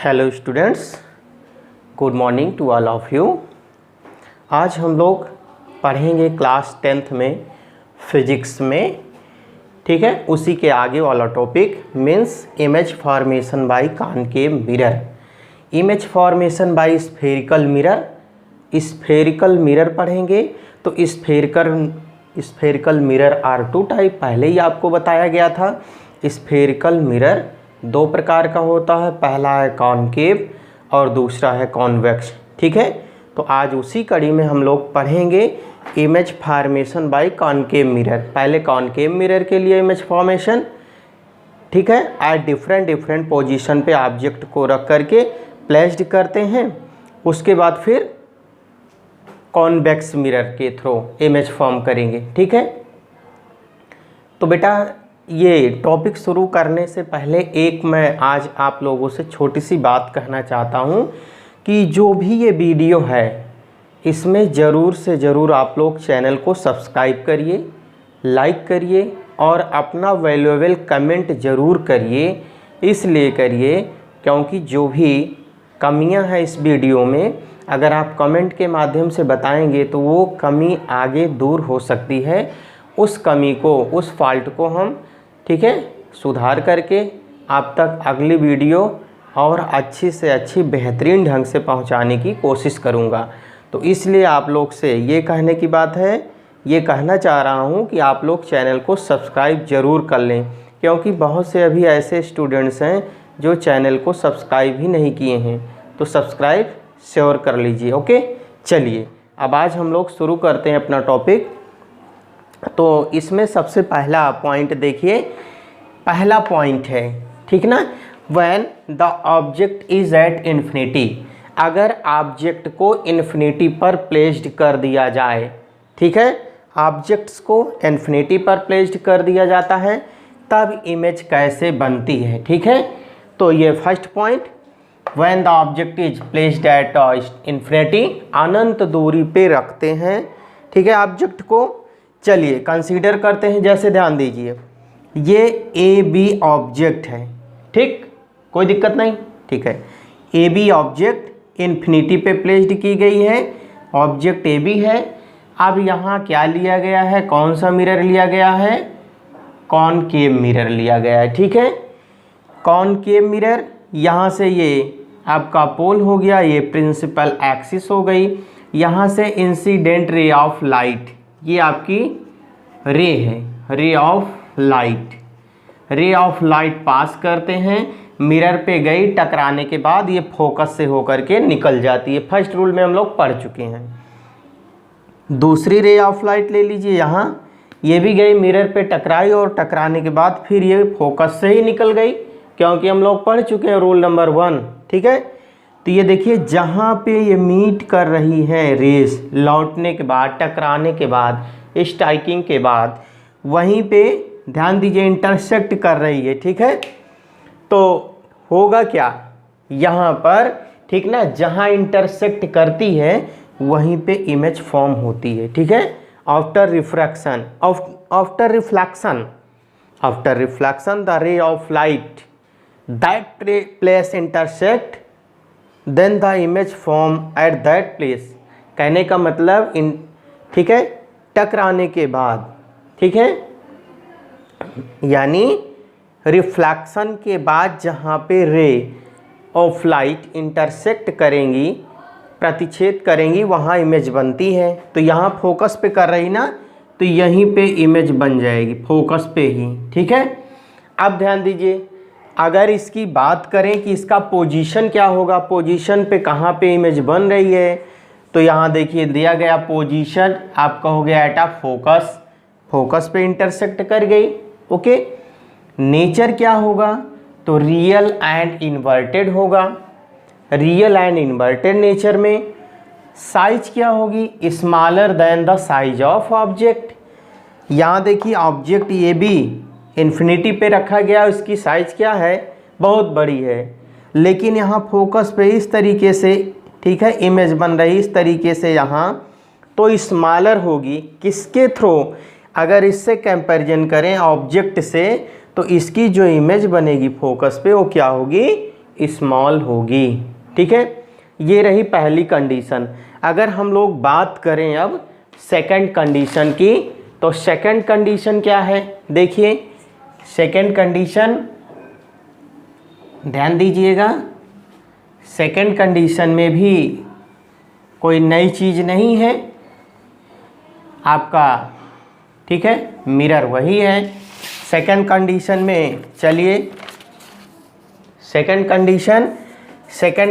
Hello students, good morning to all of you. आज हम लोग पढ़ेंगे क्लास 10th में फिजिक्स में, ठीक है। उसी के आगे वाला topic means image formation by concave mirror. Image formation by spherical mirror, spherical mirror पढ़ेंगे। तो spherical mirror are two type, पहले ही आपको बताया गया था। स्फेरिकल मिरर दो प्रकार का होता है, पहला है कॉनकेव और दूसरा है कॉन्वेक्स, ठीक है। तो आज उसी कड़ी में हम लोग पढ़ेंगे image formation by concave mirror. पहले कॉनकेव मिरर के लिए इमेज फॉर्मेशन, ठीक है, एट डिफरेंट पोजीशन पे ऑब्जेक्ट को रख करके प्लेस्ड करते हैं। उसके बाद फिर कॉन्वेक्स मिरर के थ्रू इमेज फॉर्म करेंगे, ठीक है। तो बेटा ये टॉपिक शुरू करने से पहले एक मैं आज आप लोगों से छोटी सी बात कहना चाहता हूँ कि जो भी ये वीडियो है इसमें ज़रूर से ज़रूर आप लोग चैनल को सब्सक्राइब करिए, लाइक करिए और अपना वैल्यूएबल कमेंट ज़रूर करिए। इसलिए करिए क्योंकि जो भी कमियां हैं इस वीडियो में अगर आप कमेंट के माध्यम से बताएंगे तो वो कमी आगे दूर हो सकती है। उस कमी को, उस फॉल्ट को हम, ठीक है, सुधार करके आप तक अगली वीडियो और अच्छी से अच्छी बेहतरीन ढंग से पहुंचाने की कोशिश करूंगा। तो इसलिए आप लोग से ये कहने की बात है, ये कहना चाह रहा हूं कि आप लोग चैनल को सब्सक्राइब ज़रूर कर लें, क्योंकि बहुत से अभी ऐसे स्टूडेंट्स हैं जो चैनल को सब्सक्राइब ही नहीं किए हैं। तो सब्सक्राइब श्योर कर लीजिए, ओके। चलिए अब आज हम लोग शुरू करते हैं अपना टॉपिक। तो इसमें सबसे पहला पॉइंट देखिए, पहला पॉइंट है, ठीक ना, when the object is at infinity. अगर ऑब्जेक्ट को इन्फिनिटी पर प्लेस्ड कर दिया जाए, ठीक है, ऑब्जेक्ट्स को इन्फिनिटी पर प्लेस्ड कर दिया जाता है तब इमेज कैसे बनती है, ठीक है। तो ये first point, when the object is placed at infinity, अनंत दूरी पे रखते हैं, ठीक है, ऑब्जेक्ट को। चलिए कंसीडर करते हैं, जैसे ध्यान दीजिए ये ए बी ऑब्जेक्ट है, ठीक, कोई दिक्कत नहीं, ठीक है। ए बी ऑब्जेक्ट इन्फिनिटी पे प्लेस्ड की गई है, ऑब्जेक्ट ए बी है। अब यहाँ क्या लिया गया है, कौन सा मिरर लिया गया है, कॉनकेव मिरर लिया गया है, ठीक है। कॉनकेव मिरर, यहाँ से ये आपका पोल हो गया, ये प्रिंसिपल एक्सिस हो गई, यहाँ से इंसिडेंट रे ऑफ लाइट, ये आपकी रे है, रे ऑफ लाइट, रे ऑफ लाइट पास करते हैं, मिरर पे गई, टकराने के बाद ये फोकस से होकर के निकल जाती है। फर्स्ट रूल में हम लोग पढ़ चुके हैं। दूसरी रे ऑफ लाइट ले लीजिए, यहाँ ये भी गई, मिरर पे टकराई और टकराने के बाद फिर ये फोकस से ही निकल गई, क्योंकि हम लोग पढ़ चुके हैं रूल नंबर 1, ठीक है। तो ये देखिए जहाँ पे ये मीट कर रही है रेस, लौटने के बाद, टकराने के बाद, स्ट्राइकिंग के बाद, वहीं पे ध्यान दीजिए इंटरसेक्ट कर रही है, ठीक है। तो होगा क्या यहाँ पर, ठीक ना, जहाँ इंटरसेक्ट करती है वहीं पे इमेज फॉर्म होती है, ठीक है। After refraction, after reflection the ray of light that place intersect then the image form at that place. कहने का मतलब ठीक है, टकराने के बाद, ठीक है, यानी रिफ्लेक्शन के बाद जहाँ पे रे ऑफ लाइट इंटरसेक्ट करेंगी, प्रतिच्छेद करेंगी, वहाँ इमेज बनती है। तो यहाँ फोकस पे कर रही ना, तो यहीं पे इमेज बन जाएगी, फोकस पे ही, ठीक है। अब ध्यान दीजिए, अगर इसकी बात करें कि इसका पोजीशन क्या होगा, पोजीशन पे कहाँ पे इमेज बन रही है, तो यहाँ देखिए दिया गया पोजीशन आपका हो गया एट अ फोकस, फोकस पे इंटरसेक्ट कर गई, ओके। नेचर क्या होगा, तो रियल एंड इन्वर्टेड होगा, रियल एंड इन्वर्टेड नेचर में। साइज क्या होगी, smaller than the size of object. यहाँ देखिए ऑब्जेक्ट ये भी इन्फिनिटी पे रखा गया, उसकी साइज क्या है, बहुत बड़ी है, लेकिन यहाँ फोकस पे इस तरीके से, ठीक है, इमेज बन रही इस तरीके से यहाँ, तो स्मॉलर होगी। किसके थ्रू, अगर इससे कंपैरिजन करें ऑब्जेक्ट से, तो इसकी जो इमेज बनेगी फोकस पे वो क्या होगी, स्मॉल होगी। ठीक है, ये रही पहली कंडीशन। अगर हम लोग बात करें अब सेकंड कंडीशन की, तो सेकंड कंडीशन क्या है, देखिए सेकंड कंडीशन ध्यान दीजिएगा। सेकंड कंडीशन में भी कोई नई चीज़ नहीं है आपका, ठीक है, मिरर वही है। सेकंड कंडीशन में चलिए, सेकंड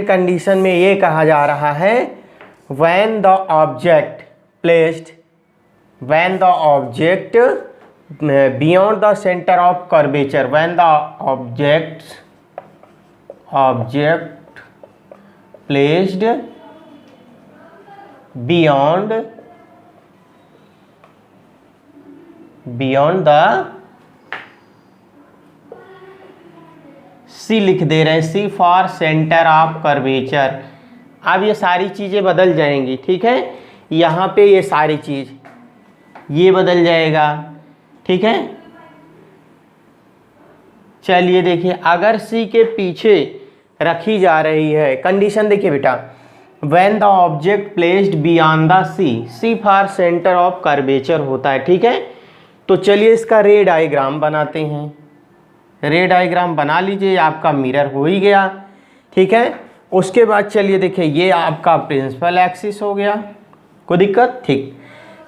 कंडीशन में ये कहा जा रहा है when the object placed beyond the center of curvature, when the object placed beyond the सी लिख दे रहे हैं, सी फॉर सेंटर ऑफ कर्वेचर। अब ये सारी चीज़ें बदल जाएंगी, ठीक है, यहाँ पे ये सारी चीज़ ये बदल जाएगा, ठीक है। चलिए देखिए, अगर सी के पीछे रखी जा रही है कंडीशन, देखिए बेटा, when the object placed beyond the C for centre of curvature होता है, ठीक है। तो चलिए इसका रे डायग्राम बनाते हैं। रे डायग्राम बना लीजिए, आपका मिरर हो ही गया, ठीक है। उसके बाद चलिए देखिए, ये आपका प्रिंसिपल एक्सिस हो गया, कोई दिक्कत, ठीक।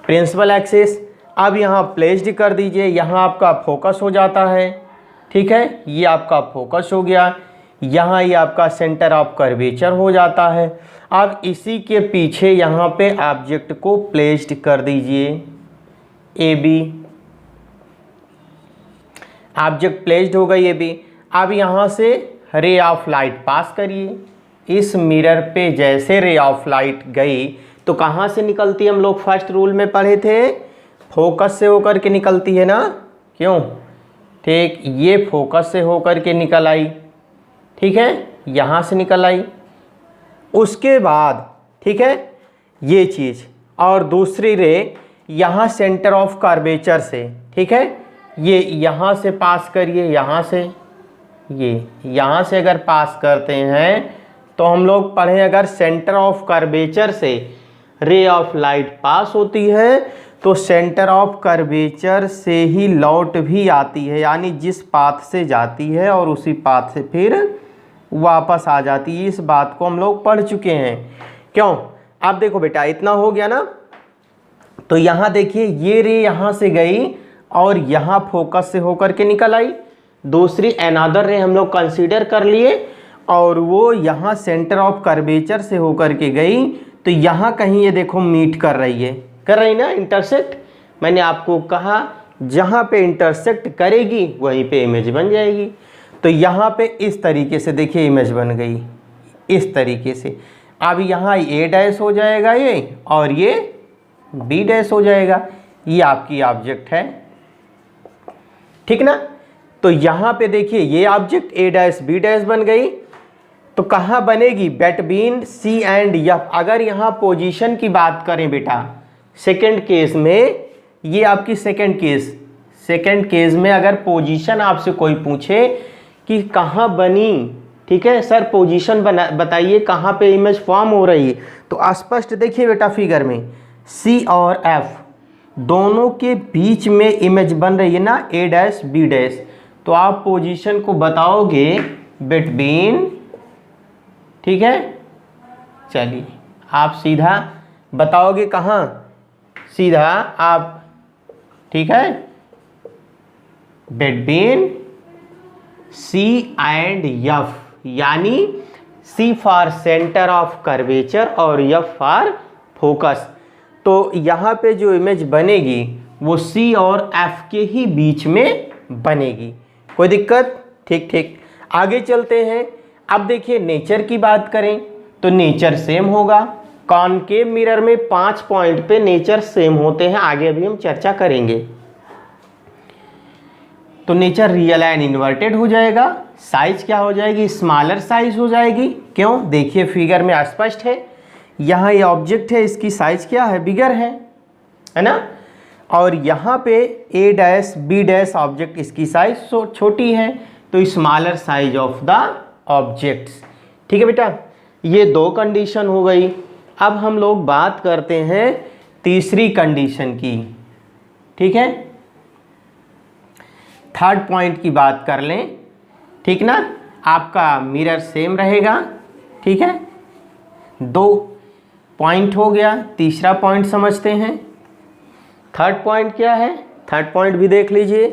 प्रिंसिपल एक्सिस अब यहाँ प्लेस्ड कर दीजिए, यहाँ आपका फोकस हो जाता है, ठीक है, ये आपका फोकस हो गया, यहाँ ये आपका सेंटर ऑफ कर्वेचर हो जाता है। अब इसी के पीछे यहाँ पे ऑब्जेक्ट को प्लेस्ड कर दीजिए, ए बी, ऑब्जेक्ट प्लेस्ड हो गई ए बी। अब यहाँ से रे ऑफ लाइट पास करिए, इस मिरर पे जैसे रे ऑफ लाइट गई तो कहाँ से निकलती है, हम लोग फर्स्ट रूल में पढ़े थे, फोकस से होकर के निकलती है ना, क्यों, ठीक, ये फोकस से होकर के निकल आई, ठीक है, यहाँ से निकल आई। उसके बाद, ठीक है, ये चीज़, और दूसरी रे यहाँ सेंटर ऑफ कर्वेचर से, ठीक है, ये यहाँ से पास करिए, यहाँ से, ये यहाँ से अगर पास करते हैं तो हम लोग पढ़े, अगर सेंटर ऑफ कर्वेचर से रे ऑफ लाइट पास होती है तो सेंटर ऑफ कर्वेचर से ही लौट भी आती है, यानी जिस पाथ से जाती है और उसी पाथ से फिर वापस आ जाती है। इस बात को हम लोग पढ़ चुके हैं, क्यों। अब देखो बेटा, इतना हो गया ना, तो यहाँ देखिए ये रे यहाँ से गई और यहाँ फोकस से होकर के निकल आई। दूसरी अनदर रे हम लोग कंसीडर कर लिए और वो यहाँ सेंटर ऑफ कर्वेचर से होकर के गई, तो यहाँ कहीं ये देखो मीट कर रही ना, इंटरसेक्ट। मैंने आपको कहा जहाँ पे इंटरसेक्ट करेगी वहीं पे इमेज बन जाएगी। तो यहाँ पे इस तरीके से देखिए इमेज बन गई, इस तरीके से। अब यहाँ ए डैश हो जाएगा ये, और ये बी डैश हो जाएगा, ये आपकी ऑब्जेक्ट है, ठीक ना। तो यहाँ पे देखिए ये object A dash B dash बन गई, तो कहाँ बनेगी, बिटवीन सी एंड एफ। अगर यहाँ पोजीशन की बात करें बेटा, सेकंड केस में, ये आपकी सेकंड केस में अगर पोजीशन आपसे कोई पूछे कि कहाँ बनी, ठीक है सर पोजीशन बताइए कहाँ पे इमेज फॉर्म हो रही है, तो स्पष्ट देखिए बेटा फिगर में सी और एफ दोनों के बीच में इमेज बन रही है ना, ए डैश बी डैश। तो आप पोजीशन को बताओगे बिटवीन, ठीक है, चलिए आप सीधा बताओगे कहाँ, सीधा आप, ठीक है, बिटवीन सी एंड एफ, यानी सी फॉर सेंटर ऑफ कर्वेचर और एफ फॉर फोकस। तो यहाँ पे जो इमेज बनेगी वो सी और एफ के ही बीच में बनेगी, कोई दिक्कत, ठीक। आगे चलते हैं। अब देखिए नेचर की बात करें तो नेचर सेम होगा, कॉनकेव मिरर में 5 पॉइंट पे नेचर सेम होते हैं, आगे अभी हम चर्चा करेंगे। तो नेचर रियल एंड इन्वर्टेड हो जाएगा, साइज क्या हो जाएगी, स्मॉलर साइज हो जाएगी, क्यों, देखिए फिगर में स्पष्ट है, यहाँ ये ऑब्जेक्ट है, इसकी साइज क्या है, बिगर है ना, और यहाँ पे ए डैश बी डैश ऑब्जेक्ट, इसकी साइज छोटी है, तो smaller size of the objects. ठीक है बेटा, ये 2 कंडीशन हो गई। अब हम लोग बात करते हैं तीसरी कंडीशन की। ठीक है, थर्ड पॉइंट की बात कर लें। ठीक ना, आपका मिरर सेम रहेगा। ठीक है, 2 पॉइंट हो गया। तीसरा पॉइंट समझते हैं। थर्ड पॉइंट क्या है, थर्ड पॉइंट भी देख लीजिए,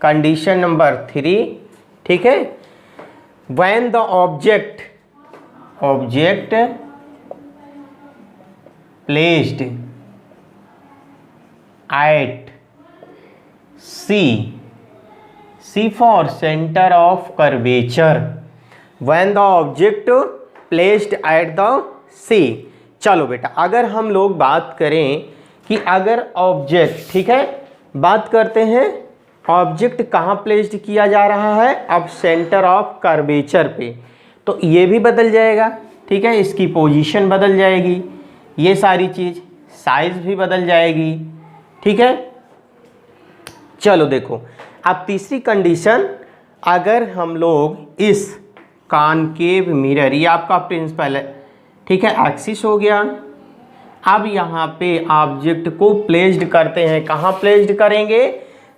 कंडीशन नंबर 3। ठीक है, when the object placed at C for center of curvature, when the object placed at the C। चलो बेटा, अगर हम लोग बात करें कि अगर ऑब्जेक्ट, ठीक है, बात करते हैं ऑब्जेक्ट कहाँ प्लेस्ड किया जा रहा है, अब सेंटर ऑफ कर्वेचर पे, तो ये भी बदल जाएगा। ठीक है, इसकी पोजीशन बदल जाएगी, ये सारी चीज़, साइज भी बदल जाएगी। ठीक है, चलो देखो, अब तीसरी कंडीशन, अगर हम लोग इस कॉनकेव मिरर, ये आपका प्रिंसिपल है, ठीक है, एक्सिस हो गया। अब यहाँ पे ऑब्जेक्ट को प्लेस्ड करते हैं, कहाँ प्लेस्ड करेंगे,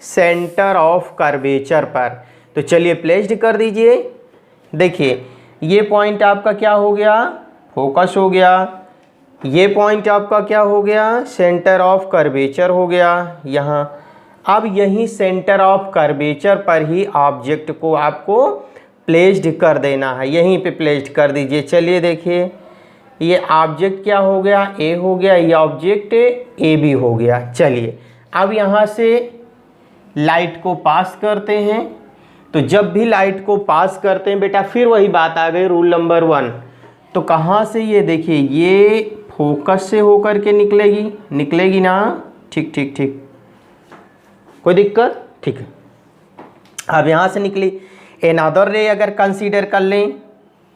सेंटर ऑफ कर्वेचर पर। तो चलिए प्लेस्ड कर दीजिए। देखिए ये पॉइंट आपका क्या हो गया, फोकस हो गया। ये पॉइंट आपका क्या हो गया, सेंटर ऑफ कर्वेचर हो गया यहाँ। अब यही सेंटर ऑफ कर्वेचर पर ही ऑब्जेक्ट को आपको प्लेस्ड कर देना है, यहीं पे प्लेस्ड कर दीजिए। चलिए देखिए, ये ऑब्जेक्ट क्या हो गया, ए हो गया, ये ऑब्जेक्ट ए बी हो गया। चलिए अब यहाँ से लाइट को पास करते हैं। तो जब भी लाइट को पास करते हैं बेटा, फिर वही बात आ गई, रूल नंबर 1। तो कहाँ से, ये देखिए, ये फोकस से होकर के निकलेगी ना। ठीक ठीक ठीक, कोई दिक्कत, ठीक है। अब यहाँ से निकली। एनादर रे अगर कंसीडर कर लें,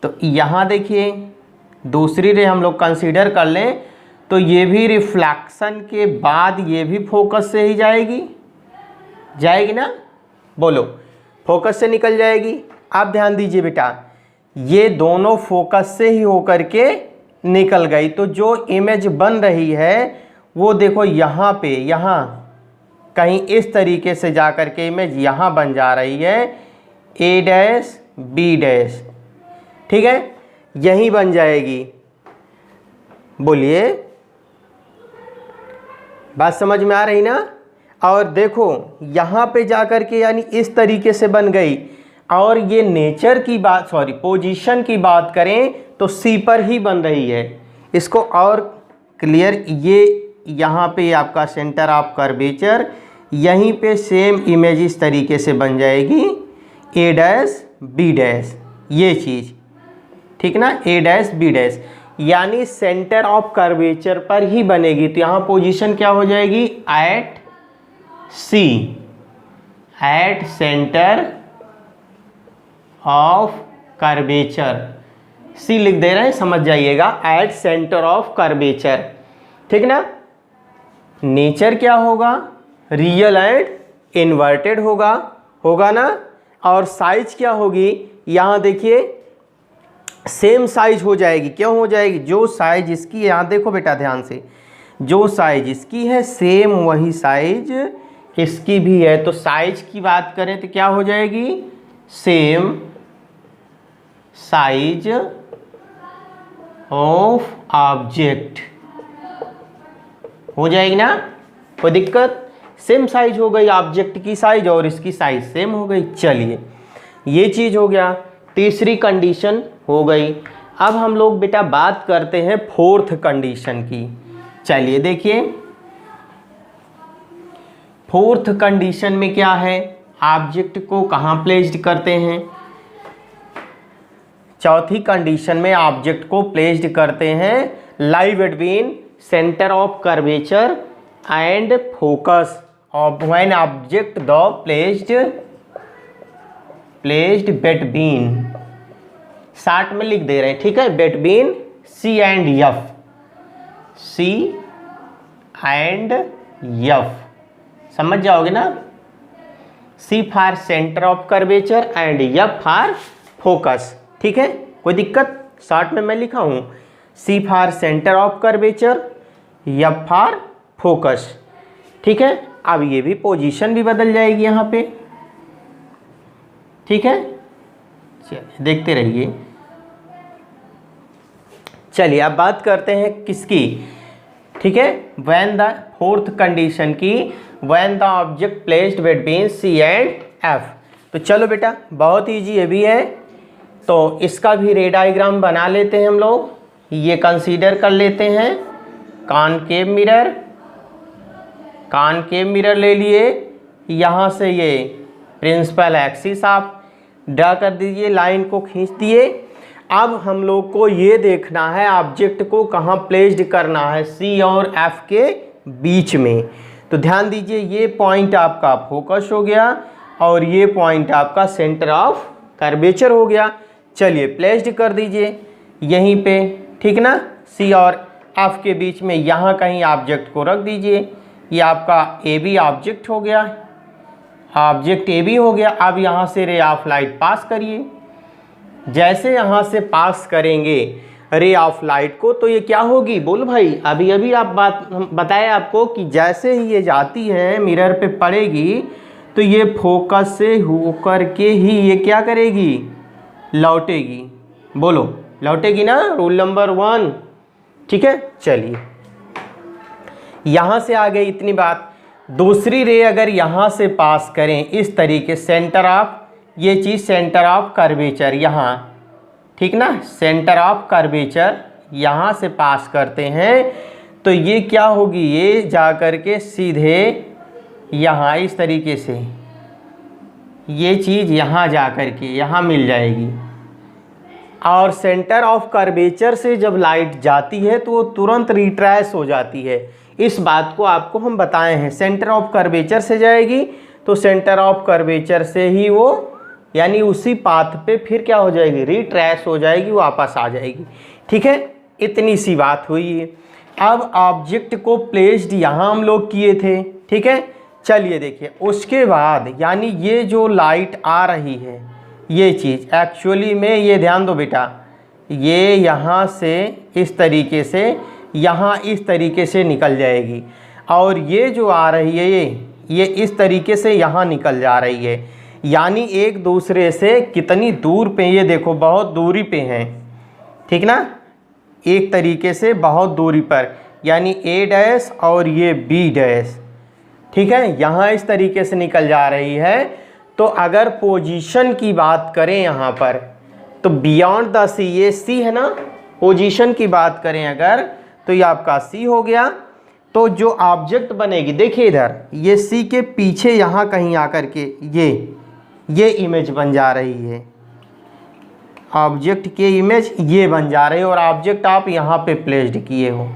तो यहाँ देखिए दूसरी रे हम लोग कंसीडर कर लें, तो ये भी रिफ्लेक्शन के बाद ये भी फोकस से ही जाएगी ना, बोलो, फोकस से निकल जाएगी। अब ध्यान दीजिए बेटा, ये दोनों फोकस से ही होकर के निकल गई, तो जो इमेज बन रही है वो देखो यहाँ पे, यहाँ कहीं इस तरीके से जा कर के इमेज यहाँ बन जा रही है, ए डैश बी डैश। ठीक है, यहीं बन जाएगी। बोलिए, बात समझ में आ रही ना। और देखो यहाँ पे जा कर के यानी इस तरीके से बन गई। और ये नेचर की बात, सॉरी पोजीशन की बात करें तो सी पर ही बन रही है। इसको और क्लियर, ये यहाँ पे आपका सेंटर ऑफ कर्वेचर, यहीं पे सेम इमेज इस तरीके से बन जाएगी, ए डैश बी डैश, ये चीज़, ठीक ना, ए डैश बी डैश, यानी सेंटर ऑफ कर्वेचर पर ही बनेगी। तो यहाँ पोजीशन क्या हो जाएगी, at C, at centre of curvature, C लिख दे रहे हैं, समझ जाइएगा, एट सेंटर ऑफ कर्वेचर। ठीक ना, नेचर क्या होगा, रियल एंड इन्वर्टेड होगा ना। और साइज क्या होगी, यहाँ देखिए सेम साइज हो जाएगी। क्यों हो जाएगी, जो साइज इसकी, यहाँ देखो बेटा ध्यान से, जो साइज इसकी है सेम वही साइज इसकी भी है। तो साइज की बात करें तो क्या हो जाएगी, सेम साइज ऑफ ऑब्जेक्ट हो जाएगी ना, कोई दिक्कत, सेम साइज हो गई, ऑब्जेक्ट की साइज और इसकी साइज सेम हो गई। चलिए ये चीज हो गया, तीसरी कंडीशन हो गई। अब हम लोग बेटा बात करते हैं फोर्थ कंडीशन की। चलिए देखिए, फोर्थ कंडीशन में क्या है, ऑब्जेक्ट को कहाँ प्लेस्ड करते हैं, चौथी कंडीशन में ऑब्जेक्ट को प्लेस्ड करते हैं lie between centre of curvature and focus of when object the placed between, short में लिख दे रहे हैं, ठीक है, between C and F, C and F, समझ जाओगे ना। C for centre of curvature and F for focus. ठीक है, कोई दिक्कत? शॉर्ट में मैं लिखा हूँ C for centre of curvature, F for focus. ठीक है, अब ये भी पोजीशन भी बदल जाएगी यहाँ पे। ठीक है, चलिए देखते रहिए। चलिए अब बात करते हैं किसकी, ठीक है, व्हेन द फोर्थ कंडीशन की, when the object placed between C and F. तो चलो बेटा बहुत इजी ये भी है, तो इसका भी रे डायग्राम बना लेते हैं हम लोग। ये कंसीडर कर लेते हैं कॉनकेव मिरर, कॉनकेव मिरर ले लिए, यहाँ से ये प्रिंसिपल एक्सिस आप ड्रा कर दीजिए, लाइन को खींच दिए। अब हम लोग को ये देखना है ऑब्जेक्ट को कहाँ प्लेस्ड करना है, सी और एफ के बीच में। तो ध्यान दीजिए ये पॉइंट आपका फोकस हो गया और ये पॉइंट आपका सेंटर ऑफ कर्वेचर हो गया। चलिए प्लेस्ड कर दीजिए यहीं पे, ठीक ना, सी और एफ के बीच में यहाँ कहीं ऑब्जेक्ट को रख दीजिए। ये आपका ए बी ऑब्जेक्ट हो गया, ऑब्जेक्ट ए बी हो गया। अब यहाँ से रे ऑफ लाइट पास करिए। जैसे यहाँ से पास करेंगे रे ऑफ लाइट को तो ये क्या होगी, बोल भाई। अभी अभी आप बात बताए आपको कि जैसे ही ये जाती है मिरर पे पड़ेगी तो ये फोकस से होकर के ही ये क्या करेगी, लौटेगी। बोलो लौटेगी ना, रूल नंबर 1। ठीक है, चलिए यहाँ से आ गई इतनी बात। दूसरी रे अगर यहाँ से पास करें इस तरीके, सेंटर ऑफ, ये चीज़ सेंटर ऑफ कर्वेचर यहाँ, ठीक ना, सेंटर ऑफ कर्वेचर यहाँ से पास करते हैं तो ये क्या होगी, ये जा कर के सीधे यहाँ इस तरीके से ये चीज़ यहाँ जा कर के यहाँ मिल जाएगी। और सेंटर ऑफ कर्वेचर से जब लाइट जाती है तो वो तुरंत रिट्रेस हो जाती है। इस बात को आपको हम बताए हैं, सेंटर ऑफ कर्वेचर से जाएगी तो सेंटर ऑफ कर्वेचर से ही वो यानी उसी पाथ पे फिर क्या हो जाएगी, रिट्रेस हो जाएगी, वापस आ जाएगी। ठीक है, इतनी सी बात हुई है। अब ऑब्जेक्ट को प्लेस्ड यहाँ हम लोग किए थे, ठीक है। चलिए देखिए उसके बाद यानी ये जो लाइट आ रही है ये चीज़ एक्चुअली में, ये ध्यान दो बेटा, ये यहाँ से इस तरीके से यहाँ इस तरीके से निकल जाएगी और ये जो आ रही है ये इस तरीके से यहाँ निकल जा रही है। यानी एक दूसरे से कितनी दूर पे, ये देखो बहुत दूरी पे हैं, ठीक ना, एक तरीके से बहुत दूरी पर, यानी ए डैश और ये बी डैश, ठीक है, यहाँ इस तरीके से निकल जा रही है। तो अगर पोजीशन की बात करें यहाँ पर तो बियॉन्ड द सी, ये सी है ना, पोजीशन की बात करें अगर तो ये आपका सी हो गया। तो जो ऑब्जेक्ट बनेगी, देखिए इधर ये सी के पीछे यहाँ कहीं आकर के ये इमेज बन जा रही है, ऑब्जेक्ट के इमेज ये बन जा रही है और ऑब्जेक्ट आप यहाँ पे प्लेस्ड किए हो।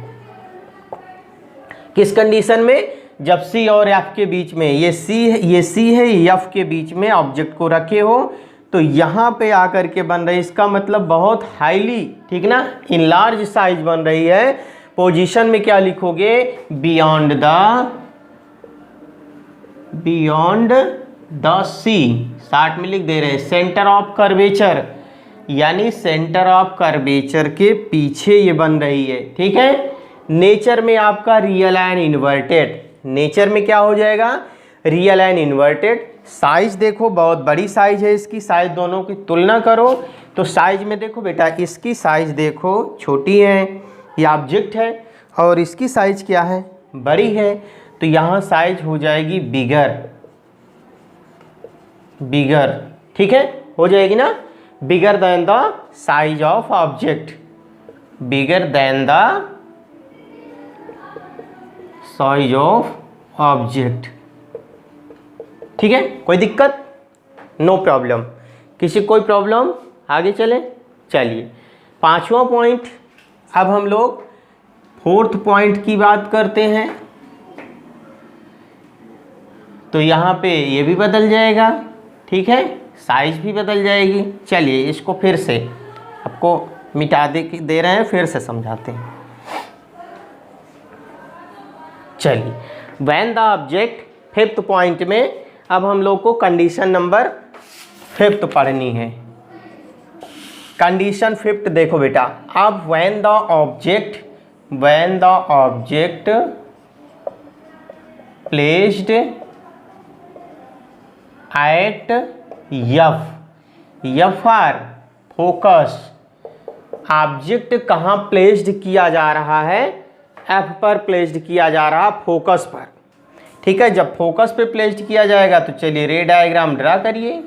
किस कंडीशन में, जब सी और एफ के बीच में, ये सी है एफ के बीच में ऑब्जेक्ट को रखे हो तो यहाँ पे आकर के बन रही है। इसका मतलब बहुत हाईली, ठीक ना, इन लार्ज साइज बन रही है। पोजीशन में क्या लिखोगे, बियॉन्ड द सी, शॉर्ट में लिख दे रहे हैं सेंटर ऑफ कर्वेचर, यानी सेंटर ऑफ कर्वेचर के पीछे ये बन रही है। ठीक है, नेचर में आपका रियल एंड इन्वर्टेड, नेचर में क्या हो जाएगा, रियल एंड इन्वर्टेड। साइज देखो बहुत बड़ी साइज है इसकी, साइज दोनों की तुलना करो तो साइज में देखो बेटा, इसकी साइज देखो छोटी है, ये ऑब्जेक्ट है, और इसकी साइज क्या है, बड़ी है। तो यहाँ साइज हो जाएगी बिगर, ठीक है, हो जाएगी ना, bigger than the size of object, bigger than the size of object. ठीक है, कोई दिक्कत, नो प्रॉब्लम, किसी कोई प्रॉब्लम, आगे चलें। चलिए पांचवा पॉइंट, अब हम लोग फोर्थ पॉइंट की बात करते हैं। तो यहाँ पे ये भी बदल जाएगा, ठीक है, साइज भी बदल जाएगी। चलिए इसको फिर से आपको मिटा दे रहे हैं, फिर से समझाते हैं। चलिए when the object, fifth point में अब हम लोग को कंडीशन नंबर 5 पढ़नी है। कंडीशन फिफ्थ देखो बेटा, अब when the object placed at F R focus, object कहाँ प्लेस्ड किया जा रहा है, एफ पर प्लेस्ड किया जा रहा फोकस पर। ठीक है, जब फोकस पे प्लेस्ड किया जाएगा तो चलिए रे डायग्राम ड्रा करिए।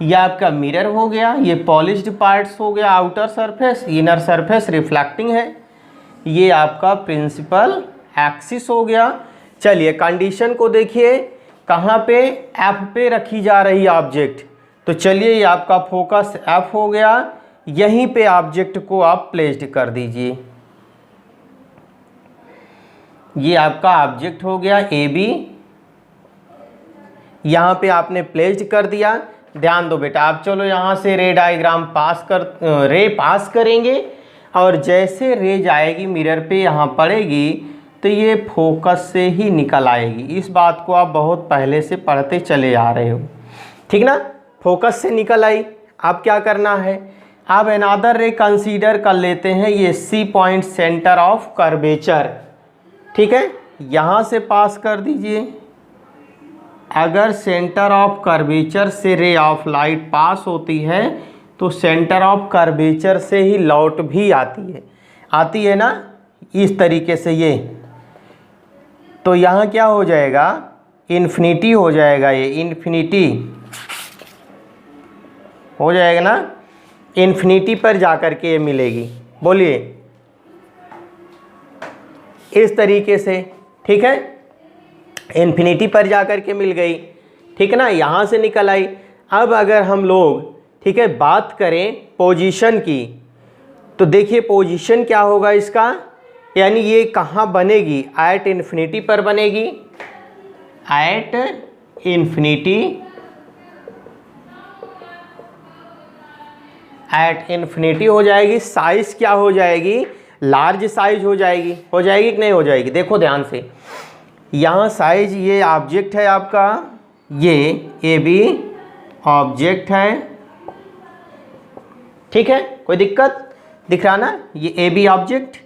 ये आपका मिरर हो गया, ये पॉलिश्ड पार्ट्स हो गया, outer surface, inner surface reflecting है, ये आपका प्रिंसिपल एक्सिस हो गया। चलिए कंडीशन को देखिए, कहाँ पे, एफ पे रखी जा रही ऑब्जेक्ट, तो चलिए ये आपका फोकस एफ हो गया, यहीं पे ऑब्जेक्ट को आप प्लेस्ड कर दीजिए। ये आपका ऑब्जेक्ट हो गया ए बी, यहाँ पे आपने प्लेस्ड कर दिया। ध्यान दो बेटा, आप चलो यहाँ से रे डायग्राम पास करेंगे और जैसे रे जाएगी मिरर पे यहाँ पड़ेगी तो ये फोकस से ही निकल आएगी। इस बात को आप बहुत पहले से पढ़ते चले आ रहे हो, ठीक ना। फोकस से निकल आई, अब क्या करना है, अब अनदर रे कंसीडर कर लेते हैं, ये C point centre of curvature. ठीक है, यहाँ से पास कर दीजिए। अगर सेंटर ऑफ कर्वेचर से रे ऑफ लाइट पास होती है तो सेंटर ऑफ कर्वेचर से ही लौट भी आती है ना, इस तरीके से ये। तो यहाँ क्या हो जाएगा, इन्फिनिटी हो जाएगा, ये इन्फिनिटी हो जाएगा ना, इन्फिनिटी पर जाकर के ये मिलेगी। बोलिए, इस तरीके से, ठीक है, इन्फिनिटी पर जाकर के मिल गई, ठीक है ना, यहाँ से निकल आई। अब अगर हम लोग, ठीक है, बात करें पोजीशन की, तो देखिए पोजीशन क्या होगा इसका, यानी ये कहाँ बनेगी, एट इन्फिनिटी पर बनेगी, एट इन्फिनिटी हो जाएगी। साइज क्या हो जाएगी, लार्ज साइज हो जाएगी कि नहीं हो जाएगी। देखो ध्यान से, यहाँ साइज, ये ऑब्जेक्ट है आपका, ये ए बी ऑब्जेक्ट है, ठीक है, कोई दिक्कत दिख रहा ना, ये ए बी ऑब्जेक्ट।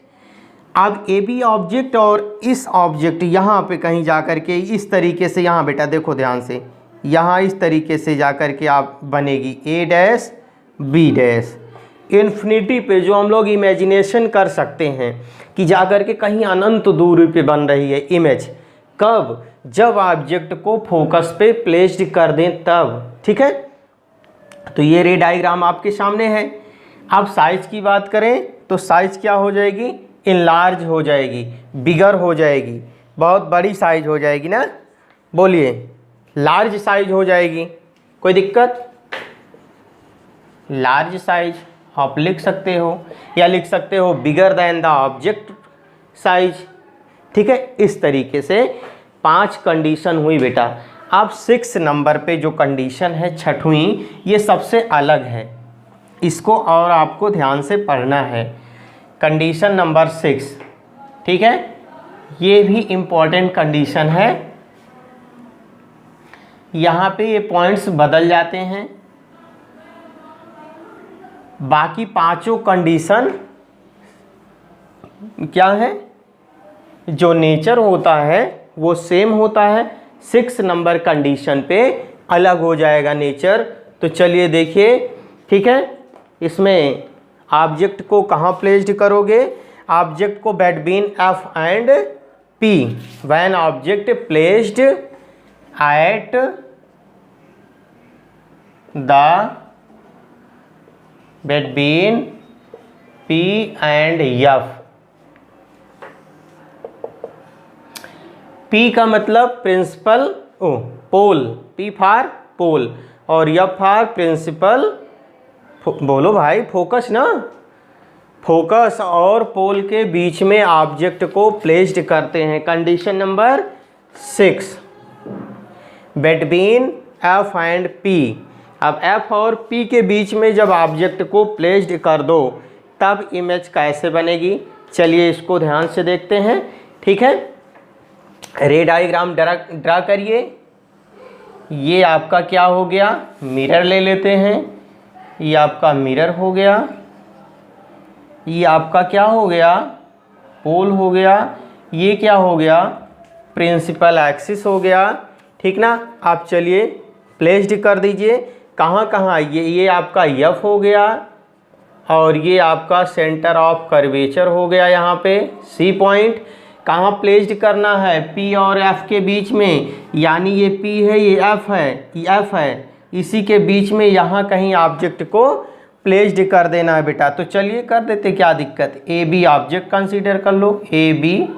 अब ए बी ऑब्जेक्ट और इस ऑब्जेक्ट यहाँ पे कहीं जाकर के इस तरीके से, यहाँ बेटा देखो ध्यान से, यहाँ इस तरीके से जाकर के आप बनेगी ए डैश बी डैश। इन्फिनिटी पे जो हम लोग इमेजिनेशन कर सकते हैं कि जाकर के कहीं अनंत दूरी पे बन रही है इमेज, कब, जब ऑब्जेक्ट को फोकस पे प्लेस्ड कर दें तब, ठीक है। तो ये रे डायग्राम आपके सामने है। अब साइज की बात करें तो साइज क्या हो जाएगी, इनलार्ज हो जाएगी, बिगर हो जाएगी, बहुत बड़ी साइज हो जाएगी ना। बोलिए, लार्ज साइज हो जाएगी, कोई दिक्कत, लार्ज साइज आप लिख सकते हो, या लिख सकते हो bigger than the object size, ठीक है। इस तरीके से 5 कंडीशन हुई बेटा। अब 6 नंबर पे जो कंडीशन है, छठवीं, ये सबसे अलग है, इसको और आपको ध्यान से पढ़ना है। कंडीशन नंबर 6, ठीक है, ये भी इम्पॉर्टेंट कंडीशन है। यहाँ पे ये पॉइंट्स बदल जाते हैं, बाकी 5 कंडीशन क्या है, जो नेचर होता है वो सेम होता है, 6 नंबर कंडीशन पे अलग हो जाएगा नेचर। तो चलिए देखिए, ठीक है, इसमें ऑब्जेक्ट को कहाँ प्लेस्ड करोगे, ऑब्जेक्ट को between F and P, when object placed at the between P and F. P का मतलब प्रिंसिपल, पोल, पी फॉर पोल, और एफ फॉर प्रिंसिपल, बोलो भाई, फोकस ना, फोकस और पोल के बीच में ऑब्जेक्ट को प्लेस्ड करते हैं। Condition number 6, between F and P. अब एफ और पी के बीच में जब ऑब्जेक्ट को प्लेस्ड कर दो तब इमेज कैसे बनेगी, चलिए इसको ध्यान से देखते हैं, ठीक है। रे डायग्राम ड्रा करिए। ये आपका क्या हो गया, मिरर ले लेते हैं, ये आपका मिरर हो गया, ये आपका क्या हो गया, पोल हो गया, ये क्या हो गया, प्रिंसिपल एक्सिस हो गया। ठीक ना। आप चलिए प्लेस्ड कर दीजिए कहाँ कहाँ, ये आपका एफ हो गया और ये आपका सेंटर ऑफ कर्वेचर हो गया यहाँ पे सी पॉइंट। कहाँ प्लेस्ड करना है, पी और एफ के बीच में, यानी ये पी है ये एफ है, इसी के बीच में यहाँ कहीं ऑब्जेक्ट को प्लेस्ड कर देना है बेटा। तो चलिए कर देते, क्या दिक्कत, ए बी ऑब्जेक्ट कंसीडर कर लो, ए बी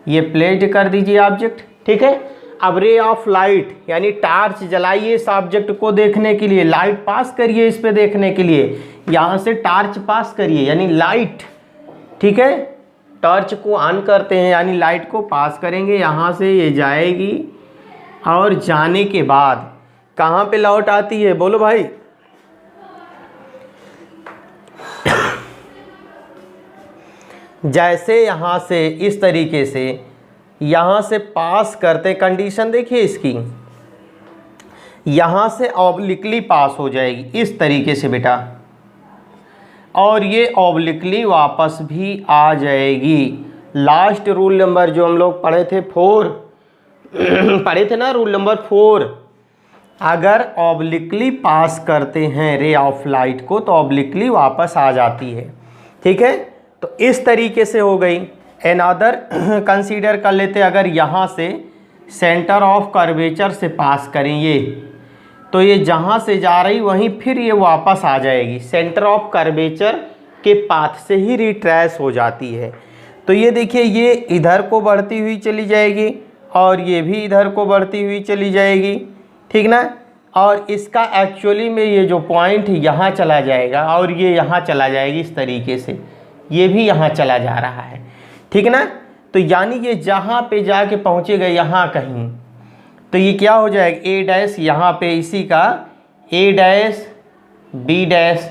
ये प्लेस्ड कर दीजिए ऑब्जेक्ट। ठीक है। अब रे ऑफ लाइट यानी टार्च जलाइए इस ऑब्जेक्ट को देखने के लिए, लाइट पास करिए इस पे देखने के लिए, यहाँ से टार्च पास करिए यानी लाइट। ठीक है। टॉर्च को ऑन करते हैं यानी लाइट को पास करेंगे, यहाँ से ये जाएगी और जाने के बाद कहाँ पे लौट आती है, बोलो भाई। जैसे यहाँ से इस तरीके से यहाँ से पास करते, कंडीशन देखिए इसकी, यहाँ से ऑब्लिकली पास हो जाएगी इस तरीके से बेटा, और ये ऑब्लिकली वापस भी आ जाएगी। लास्ट रूल नंबर जो हम लोग पढ़े थे 4 पढ़े थे ना, रूल नंबर 4, अगर ऑब्लिकली पास करते हैं रे ऑफ लाइट को तो ऑब्लिकली वापस आ जाती है। ठीक है। तो इस तरीके से हो गई। अनदर कंसीडर कर लेते, अगर यहाँ से सेंटर ऑफ कर्वेचर से पास करें ये, तो ये जहाँ से जा रही वहीं फिर ये वापस आ जाएगी, सेंटर ऑफ कर्वेचर के पाथ से ही रिट्रेस हो जाती है। तो ये देखिए ये इधर को बढ़ती हुई चली जाएगी और ये भी इधर को बढ़ती हुई चली जाएगी। ठीक ना। और इसका एक्चुअली में ये जो पॉइंट यहाँ चला जाएगा और ये यहाँ चला जाएगी इस तरीके से, ये भी यहाँ चला जा रहा है। ठीक ना। तो यानी ये जहाँ पे जाके पहुँचेगा यहाँ कहीं, तो ये क्या हो जाएगा, ए डैश यहाँ पे इसी का ए डैश बी डैश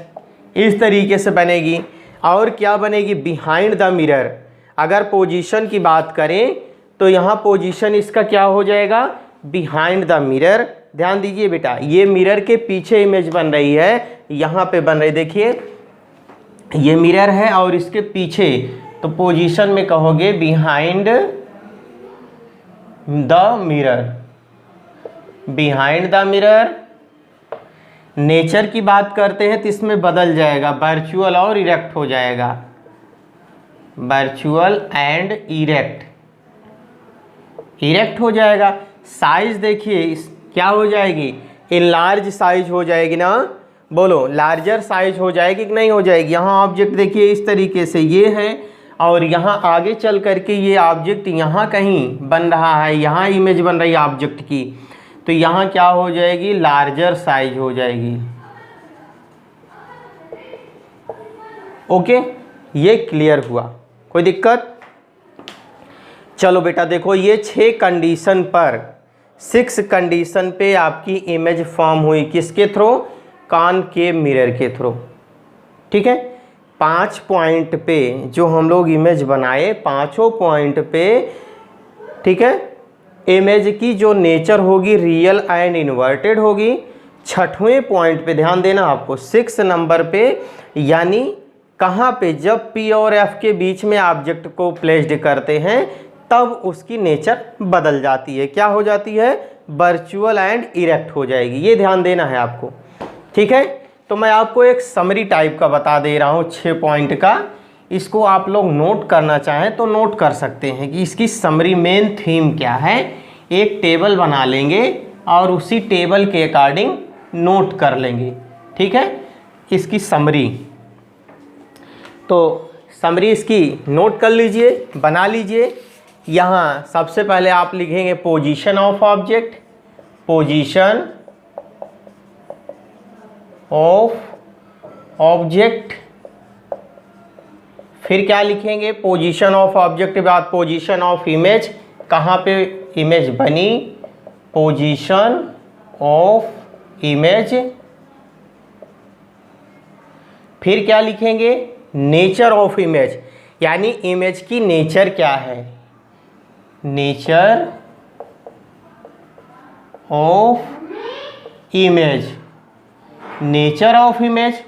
इस तरीके से बनेगी। और क्या बनेगी, बिहाइंड द मिरर। अगर पोजीशन की बात करें तो यहाँ पोजीशन इसका क्या हो जाएगा, बिहाइंड द मिरर। ध्यान दीजिए बेटा, ये मिरर के पीछे इमेज बन रही है, यहाँ पे बन रही, देखिए ये मिरर है और इसके पीछे, तो पोजीशन में कहोगे behind the mirror, behind the mirror. Nature की बात करते हैं तो इसमें बदल जाएगा, वर्चुअल और इरेक्ट हो जाएगा, वर्चुअल एंड इरेक्ट, इरेक्ट हो जाएगा। साइज देखिए क्या हो जाएगी, इनलार्ज साइज हो जाएगी ना, बोलो लार्जर साइज हो जाएगी कि नहीं हो जाएगी। यहाँ ऑब्जेक्ट देखिए इस तरीके से ये है और यहाँ आगे चल करके ये ऑब्जेक्ट यहाँ कहीं बन रहा है, यहाँ इमेज बन रही है ऑब्जेक्ट की, तो यहाँ क्या हो जाएगी, लार्जर साइज हो जाएगी। ओके, ये क्लियर हुआ, कोई दिक्कत। चलो बेटा देखो, ये 6 कंडीशन पर, 6 कंडीशन पे आपकी इमेज फॉर्म हुई, किसके थ्रू, कॉनकेव मिरर के थ्रू। ठीक है। 5 पॉइंट पे जो हम लोग इमेज बनाए, 5 पॉइंट पे, ठीक है, इमेज की जो नेचर होगी रियल एंड इन्वर्टेड होगी। 6वें पॉइंट पे ध्यान देना आपको, 6 नंबर पे, यानी कहाँ पे, जब पी और एफ के बीच में ऑब्जेक्ट को प्लेस्ड करते हैं तब उसकी नेचर बदल जाती है, क्या हो जाती है, वर्चुअल एंड इरेक्ट हो जाएगी। ये ध्यान देना है आपको। ठीक है। तो मैं आपको एक समरी टाइप का बता दे रहा हूँ 6 पॉइंट का, इसको आप लोग नोट करना चाहें तो नोट कर सकते हैं कि इसकी समरी मेन थीम क्या है। एक टेबल बना लेंगे और उसी टेबल के अकॉर्डिंग नोट कर लेंगे। ठीक है। इसकी समरी, तो समरी इसकी नोट कर लीजिए, बना लीजिए। यहाँ सबसे पहले आप लिखेंगे position of object, position of object, फिर क्या लिखेंगे, पोजीशन ऑफ ऑब्जेक्ट के बाद पोजीशन ऑफ इमेज, कहाँ पे इमेज बनी, पोजीशन ऑफ इमेज, फिर क्या लिखेंगे, नेचर ऑफ इमेज, यानी इमेज की नेचर क्या है, nature of image. Nature of image.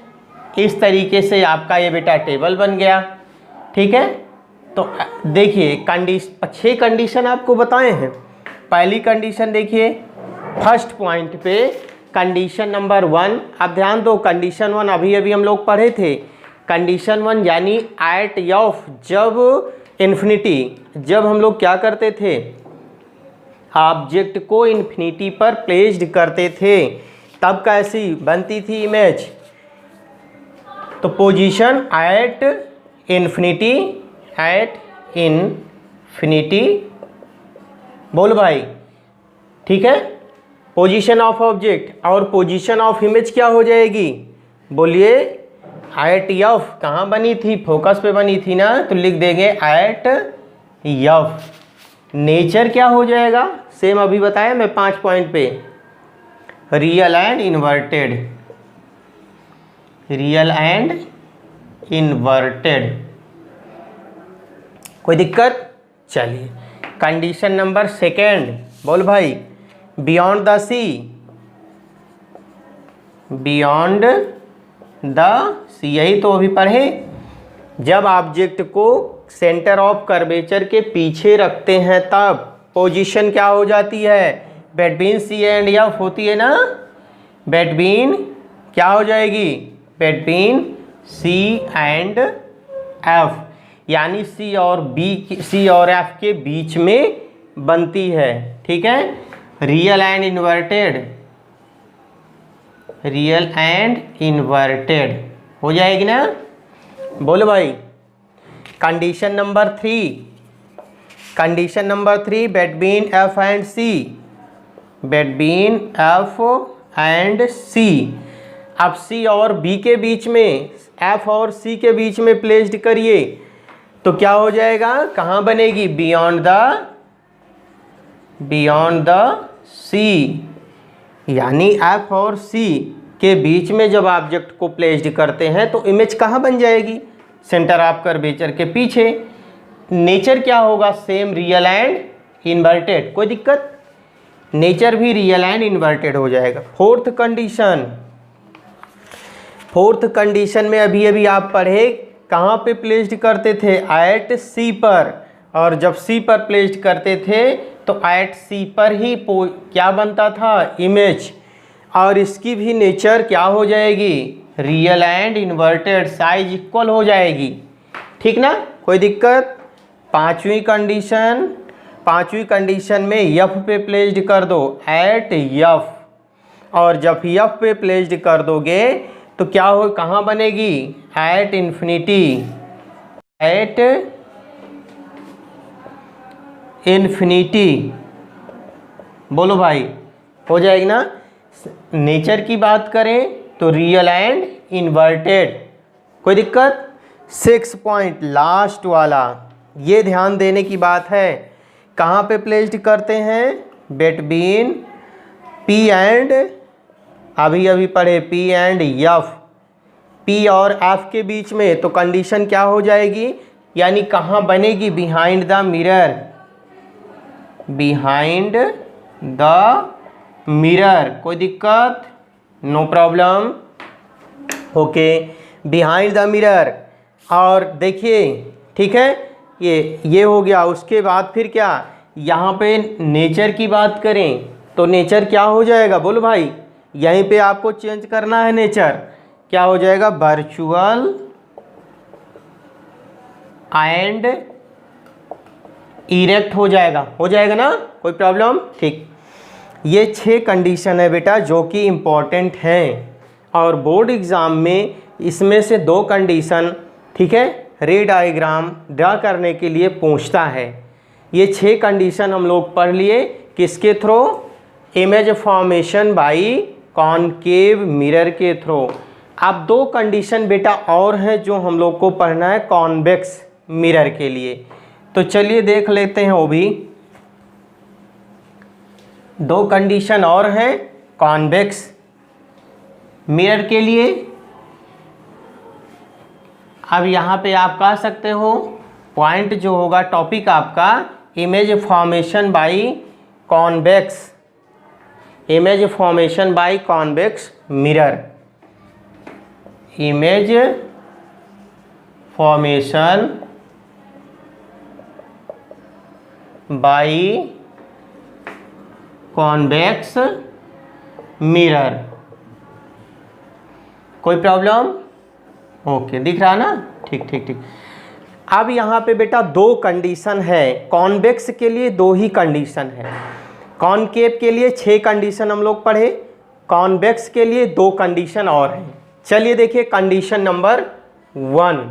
इस तरीके से आपका ये बेटा टेबल बन गया। ठीक है, तो देखिए 6 कंडीशन आपको बताए हैं। पहली कंडीशन देखिए, फर्स्ट पॉइंट पे कंडीशन नंबर 1, अब ध्यान दो, कंडीशन 1 अभी अभी हम लोग पढ़े थे। कंडीशन 1 यानी एट एफ, जब इन्फिनिटी, जब हम लोग क्या करते थे, ऑब्जेक्ट को इन्फिनिटी पर प्लेस्ड करते थे, तब कैसी बनती थी इमेज। तो position at infinity, at infinity, बोल भाई, ठीक है, पोजीशन ऑफ ऑब्जेक्ट। और पोजीशन ऑफ इमेज क्या हो जाएगी, बोलिए, एट एफ कहाँ बनी थी, फोकस पे बनी थी ना, तो लिख देंगे एट एफ। नेचर क्या हो जाएगा, सेम अभी बताया मैं 5 पॉइंट पे, real and inverted, real and inverted. कोई दिक्कत, चलिए कंडीशन नंबर 2, बोल भाई, beyond the C, beyond the C, यही तो अभी पढ़े। जब ऑब्जेक्ट को सेंटर ऑफ कर्वेचर के पीछे रखते हैं तब पोजीशन क्या हो जाती है, बिटवीन सी एंड एफ होती है ना, बिटवीन क्या हो जाएगी, बिटवीन सी एंड एफ, यानी सी और एफ के बीच में बनती है। ठीक है, real and inverted, real and inverted हो जाएगी ना, बोलो भाई। Condition number 3, condition number 3, between F and C, between F and C. अब सी और बी के बीच में, एफ और सी के बीच में प्लेस्ड करिए तो क्या हो जाएगा, कहाँ बनेगी, बियॉन्ड द सी, यानी एफ और सी के बीच में जब ऑब्जेक्ट को प्लेस्ड करते हैं तो इमेज कहाँ बन जाएगी, सेंटर ऑफ कर्वेचर के पीछे। नेचर क्या होगा, सेम रियल एंड इन्वर्टेड, कोई दिक्कत, नेचर भी रियल एंड इन्वर्टेड हो जाएगा। फोर्थ कंडीशन में अभी अभी आप पढ़े, कहाँ पे प्लेस्ड करते थे, एट सी पर, और जब सी पर प्लेस्ड करते थे तो एट सी पर ही क्या बनता था, इमेज। और इसकी भी नेचर क्या हो जाएगी, real and inverted, size equal हो जाएगी। ठीक ना, कोई दिक्कत। पांचवी कंडीशन में एफ पे प्लेस्ड कर दो, एट एफ, और जब एफ पे प्लेस्ड कर दोगे तो क्या हो, कहाँ बनेगी, एट इन्फिनिटी, एट इन्फिनिटी, बोलो भाई, हो जाएगी ना। नेचर की बात करें तो रियल एंड इन्वर्टेड, कोई दिक्कत। 6 पॉइंट लास्ट वाला, ये ध्यान देने की बात है, कहाँ पे प्लेस्ड करते हैं, बिटवीन पी एंड, अभी अभी पढ़े, पी एंड एफ, पी और एफ के बीच में, तो कंडीशन क्या हो जाएगी, यानी कहाँ बनेगी, behind the mirror, behind the mirror, कोई दिक्कत, no problem, okay, behind the mirror. और देखिए, ठीक है, ये हो गया। उसके बाद फिर क्या, यहाँ पे नेचर की बात करें तो नेचर क्या हो जाएगा, बोलो भाई, यहीं पे आपको चेंज करना है, नेचर क्या हो जाएगा, वर्चुअल एंड इरेक्ट हो जाएगा ना, कोई प्रॉब्लम। ठीक, ये 6 कंडीशन है बेटा जो कि इम्पोर्टेंट हैं, और बोर्ड एग्ज़ाम में इसमें से 2 कंडीशन, ठीक है, रे डायग्राम ड्रा करने के लिए पूछता है। ये 6 कंडीशन हम लोग पढ़ लिए, किसके through, image formation by concave mirror के थ्रू। अब 2 कंडीशन बेटा और हैं जो हम लोग को पढ़ना है कॉन्वेक्स मिरर के लिए, तो चलिए देख लेते हैं। वो भी 2 कंडीशन और हैं कॉन्वेक्स मिरर के लिए। अब यहाँ पे आप कह सकते हो पॉइंट जो होगा, टॉपिक आपका image formation by convex, image formation by convex mirror. Image formation by convex mirror. कोई प्रॉब्लम? ओके, दिख रहा ना? ठीक ठीक ठीक। अब यहाँ पे बेटा दो कंडीशन है, कॉन्वेक्स के लिए दो ही कंडीशन है, कॉनकेव के लिए 6 कंडीशन हम लोग पढ़े, कॉन्वेक्स के लिए 2 कंडीशन और हैं। चलिए देखिए कंडीशन नंबर 1।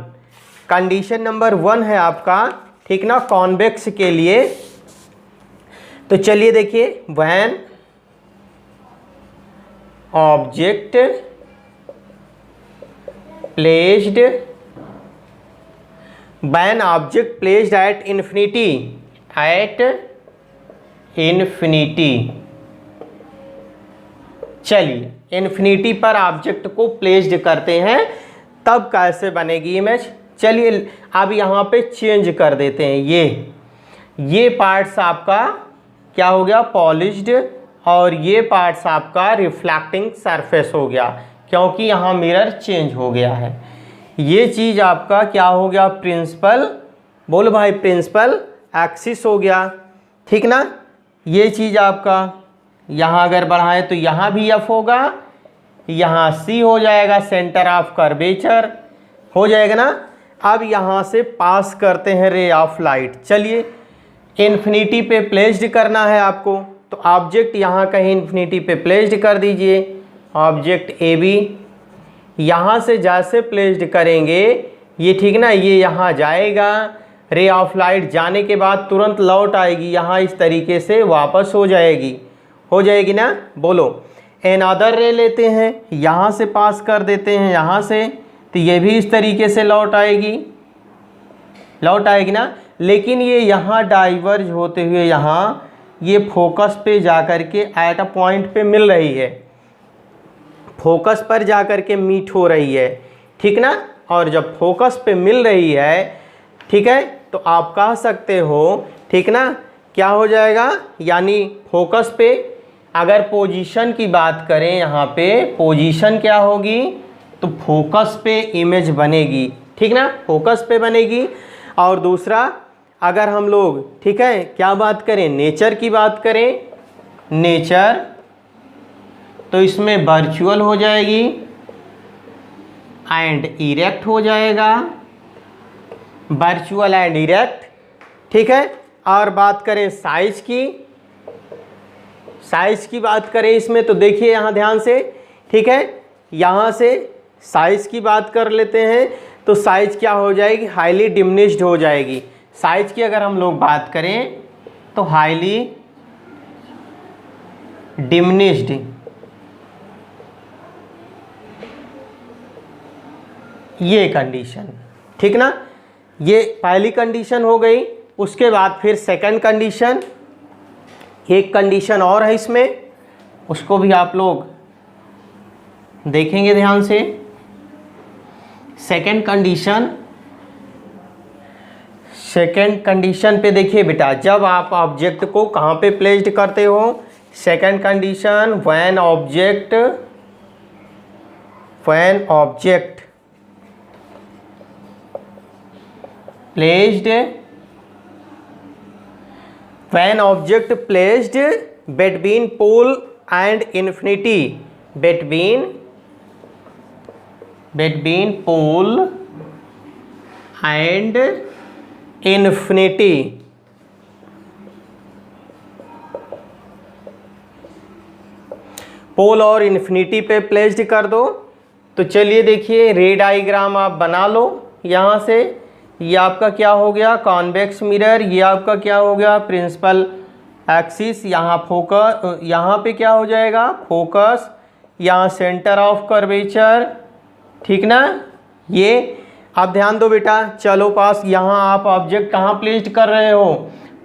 कंडीशन नंबर 1 है आपका, ठीक ना, कॉन्वेक्स के लिए। तो चलिए देखिए, when object placed when object placed at infinity चलिए इन्फिनिटी पर ऑब्जेक्ट को प्लेस्ड करते हैं तब कैसे बनेगी इमेज। चलिए अब यहाँ पे चेंज कर देते हैं, ये पार्ट्स आपका क्या हो गया, पॉलिश्ड, और ये पार्ट्स आपका रिफ्लेक्टिंग सरफेस हो गया, क्योंकि यहाँ मिरर चेंज हो गया है। ये चीज़ आपका क्या हो गया, प्रिंसिपल, बोलो भाई, प्रिंसिपल एक्सिस हो गया, ठीक ना। ये चीज़ आपका यहाँ अगर बढ़ाएं तो यहाँ भी एफ होगा, यहाँ सी हो जाएगा, सेंटर ऑफ कर्वेचर हो जाएगा ना। अब यहाँ से पास करते हैं रे ऑफ लाइट। चलिए इन्फिनिटी पे प्लेस्ड करना है आपको, तो ऑब्जेक्ट यहाँ कहीं इन्फिनिटी पे प्लेस्ड कर दीजिए, ऑब्जेक्ट ए बी। यहाँ से जैसे प्लेस्ड करेंगे ये, ठीक ना, ये यहाँ जाएगा, रे ऑफ लाइट जाने के बाद तुरंत लौट आएगी, यहाँ इस तरीके से वापस हो जाएगी ना। बोलो अनदर रे लेते हैं, यहाँ से पास कर देते हैं यहाँ से, तो ये भी इस तरीके से लौट आएगी ना। लेकिन ये यहाँ डाइवर्ज होते हुए यहाँ ये फोकस पे जाकर के एट अ पॉइंट पे मिल रही है, फोकस पर जाकर के मीट हो रही है, ठीक ना। और जब फोकस पे मिल रही है, ठीक है, तो आप कह सकते हो, ठीक ना, क्या हो जाएगा, यानी फोकस पे अगर पोजीशन की बात करें, यहाँ पे पोजीशन क्या होगी, तो फोकस पे इमेज बनेगी, ठीक ना, फोकस पे बनेगी। और दूसरा अगर हम लोग, ठीक है, क्या बात करें, नेचर की बात करें, नेचर, तो इसमें वर्चुअल हो जाएगी एंड इरेक्ट हो जाएगा, वर्चुअल एंड इरेक्ट, ठीक है। और बात करें साइज की बात करें इसमें, तो देखिए यहाँ ध्यान से, ठीक है, यहाँ से साइज की बात कर लेते हैं, तो साइज क्या हो जाएगी, हाईली डिमिनिश्ड हो जाएगी। साइज की अगर हम लोग बात करें तो हाईली डिमिनिश्ड, ये कंडीशन, ठीक ना, ये पहली कंडीशन हो गई। उसके बाद फिर सेकंड कंडीशन, एक कंडीशन और है इसमें, उसको भी आप लोग देखेंगे ध्यान से। सेकंड कंडीशन पे देखिए बेटा, जब आप ऑब्जेक्ट को कहाँ पे प्लेस्ड करते हो, second condition, when object placed between pole and infinity, between pole and infinity, पोल और इन्फिनिटी पे प्लेस्ड कर दो। तो चलिए देखिए रे डाइग्राम आप बना लो यहाँ से। ये आपका क्या हो गया, कॉन्वेक्स मिरर, ये आपका क्या हो गया, प्रिंसिपल एक्सिस, यहाँ फोकस, यहाँ पे क्या हो जाएगा, फोकस, यहाँ सेंटर ऑफ कर्वेचर, ठीक ना। ये आप ध्यान दो बेटा, चलो पास, यहाँ आप ऑब्जेक्ट कहाँ प्लेस्ड कर रहे हो,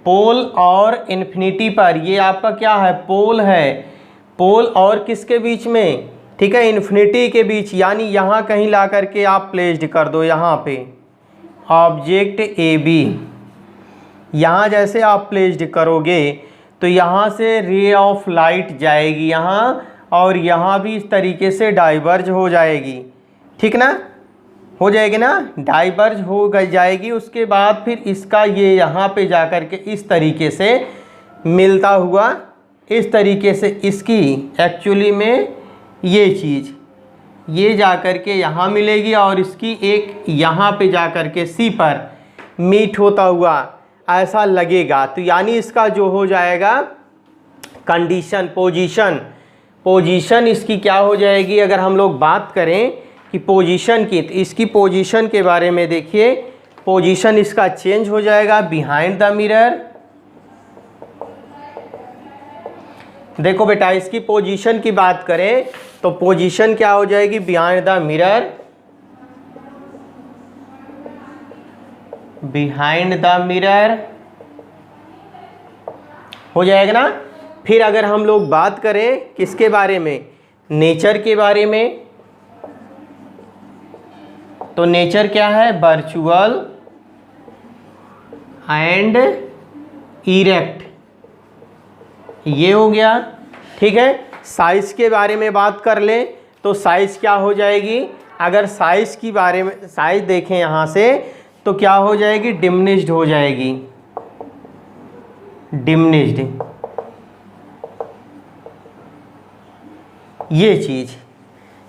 पोल और इन्फिनिटी पर। ये आपका क्या है, पोल है, पोल और किसके बीच में, ठीक है, इन्फिनिटी के बीच, यानी यहाँ कहीं ला करके आप प्लेस्ड कर दो, यहाँ पे ऑब्जेक्ट ए बी। यहाँ जैसे आप प्लेस्ड करोगे तो यहाँ से रे ऑफ लाइट जाएगी यहाँ, और यहाँ भी इस तरीके से डाइवर्ज हो जाएगी, ठीक ना, हो जाएगी ना, डाइवर्ज हो जाएगी। उसके बाद फिर इसका ये यहाँ पे जा कर के इस तरीके से मिलता हुआ, इस तरीके से इसकी एक्चुअली में ये चीज़ ये जा कर के यहाँ मिलेगी और इसकी एक यहाँ पे जा कर के सी पर मीट होता हुआ ऐसा लगेगा। तो यानी इसका जो हो जाएगा कंडीशन, पोजीशन इसकी क्या हो जाएगी। अगर हम लोग बात करें कि पोजीशन की, तो इसकी पोजीशन के बारे में देखिए, पोजीशन इसका चेंज हो जाएगा बिहाइंड द मिरर। देखो बेटा, इसकी पोजीशन की बात करें तो पोजीशन क्या हो जाएगी, behind the mirror, behind the mirror हो जाएगा ना। फिर अगर हम लोग बात करें किसके बारे में, नेचर के बारे में, तो नेचर क्या है, वर्चुअल एंड इरेक्ट, ये हो गया। ठीक है, साइज के बारे में बात कर लें तो साइज क्या हो जाएगी। अगर साइज की बारे में साइज देखें यहाँ से तो क्या हो जाएगी, डिमिनिश्ड हो जाएगी, डिमिनिश्ड, ये चीज़,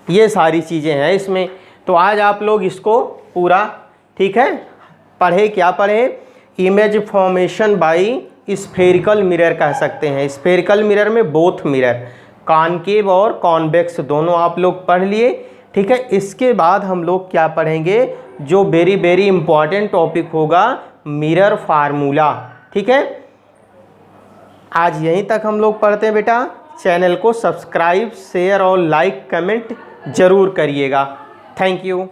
ये सारी चीज़ें हैं इसमें। तो आज आप लोग इसको पूरा, ठीक है, पढ़े, क्या पढ़े, image formation by spherical mirror कह सकते हैं। स्फेरिकल मिरर में बोथ मिरर, कॉनकेव और कॉन्वेक्स दोनों आप लोग पढ़ लिए। ठीक है, इसके बाद हम लोग क्या पढ़ेंगे, जो वेरी वेरी इंपॉर्टेंट टॉपिक होगा, मिरर फार्मूला। ठीक है, आज यहीं तक हम लोग पढ़ते हैं बेटा। चैनल को सब्सक्राइब, शेयर और लाइक, कमेंट ज़रूर करिएगा। Thank you.